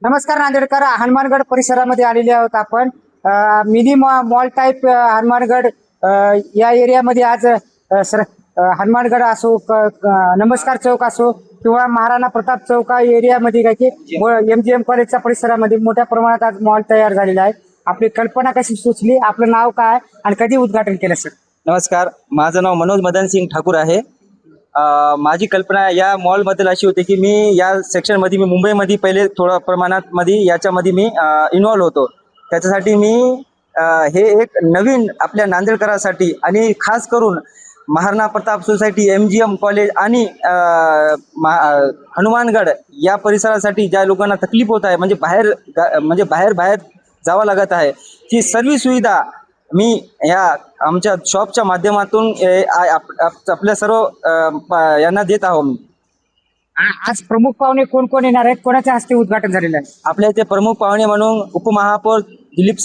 नमस्कार नांदेडकर, हनुमानगड परिसरामध्ये आलेले आहोत आपण. मिनी मॉल टाईप हनुमानगड या एरियामध्ये आज हनुमानगड असो, नमस्कार चौक असो किंवा महाराणा प्रताप चौक एरियामध्ये काय की MGM कॉलेजच्या परिसरामध्ये मोठ्या प्रमाणात आज मॉल तयार झालेला आहे. आपली कल्पना कशी सुचली, आपलं नाव काय आणि कधी उद्घाटन केलं सर? नमस्कार, माझं नाव मनोज मदन सिंग ठाकूर आहे. माझी कल्पना या मॉलबद्दल अशी होती की मी या सेक्शनमध्ये मी मुंबईमध्ये पहिले थोड्या प्रमाणात याच्यामध्ये मी इन्व्हॉल्व होतो. त्याच्यासाठी मी हे एक नवीन आपल्या नांदेडकरांसाठी आणि खास करून Maharana Pratap society, MGM college आणि हनुमानगड या परिसरासाठी ज्या लोकांना तकलीफ होत आहे, म्हणजे बाहेर जावं लागत आहे, ती सर्व सुविधा मी या आमच्या शॉपच्या माध्यमातून आपल्या सर्व यांना देत आहो. मी आज प्रमुख पाहुणे कोण कोण येणार आहेत, कोणाच्या हस्ते उद्घाटन झालेलं आहे? आपल्या इथे प्रमुख पाहुणे म्हणून उपमहापौर दीपक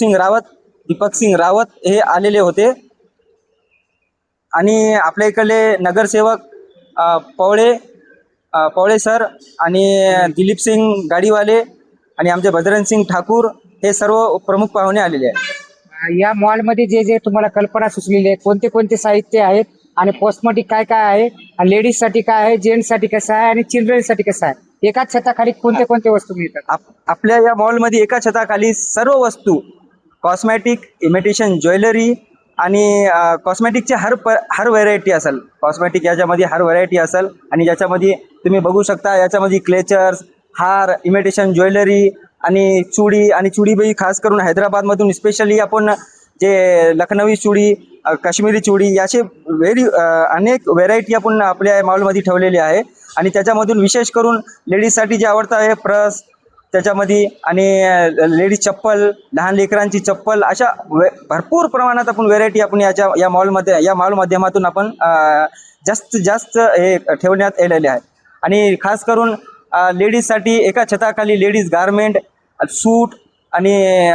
सिंग रावत हे आलेले होते आणि आपल्या इकडले नगरसेवक पवळे सर आणि दिलीप सिंग गाडीवाले आणि आमचे बजरंग सिंग ठाकूर हे सर्व प्रमुख पाहुणे आलेले आहेत. या मॉलमध्ये जे जे तुम्हाला कल्पना सुचलेली आहे, कोणते कोणते साहित्य आहेत आणि कॉस्मेटिक काय काय आहे, लेडीजसाठी काय आहे, जेंट्ससाठी कसं आहे आणि चिल्ड्रनसाठी कसं आहे, एकाच छताखाली कोणते कोणते वस्तू मिळतात? आपल्या या मॉलमध्ये एका छताखाली सर्व वस्तू, कॉस्मॅटिक, इमिटेशन ज्वेलरी आणि कॉस्मॅटिकचे हर व्हरायटी असेल. कॉस्मॅटिक याच्यामध्ये हर व्हरायटी असेल आणि याच्यामध्ये तुम्ही बघू शकता, याच्यामध्ये क्लेचर्स, हार, इमिटेशन ज्वेलरी आणि चुडी खास करून हैदराबादमधून स्पेशली आपण जे लखनवी चुडी, काश्मीरी चुडी याचे अनेक व्हेरायटी आपण आपल्या मॉलमध्ये ठेवलेली आहे. आणि त्याच्यामधून विशेष करून लेडीजसाठी जे आवडतं आहे प्रस त्याच्यामध्ये, आणि लेडीज चप्पल, लहान लेकरांची चप्पल, अशा भरपूर प्रमाणात आपण व्हेरायटी आपण या मॉल माध्यमातून आपण जास्तीत जास्त हे ठेवण्यात आलेले आहे. आणि खास करून लेडीजसाठी एका छताखाली लेडीज गारमेंट, सूट आणि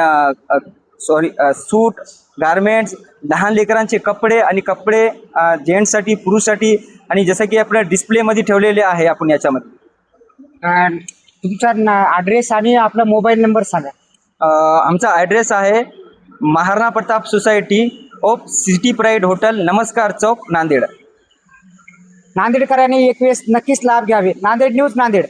सूट, गारमेंट्स, लहान लेकरांचे कपडे आणि कपडे जेंट्ससाठी, पुरुषसाठी, आणि जसं की आपल्या डिस्प्लेमध्ये ठेवलेले आहे आपण याच्यामध्ये. तुमचा ॲड्रेस आणि आपला मोबाईल नंबर सांगा. आमचा ॲड्रेस आहे Maharana Pratap society of city pride hotel, नमस्कार चौक, नांदेड. नांदेडकरांनी एक वेळेस नक्कीच लाभ घ्यावे. नांदेड न्यूज, नांदेड.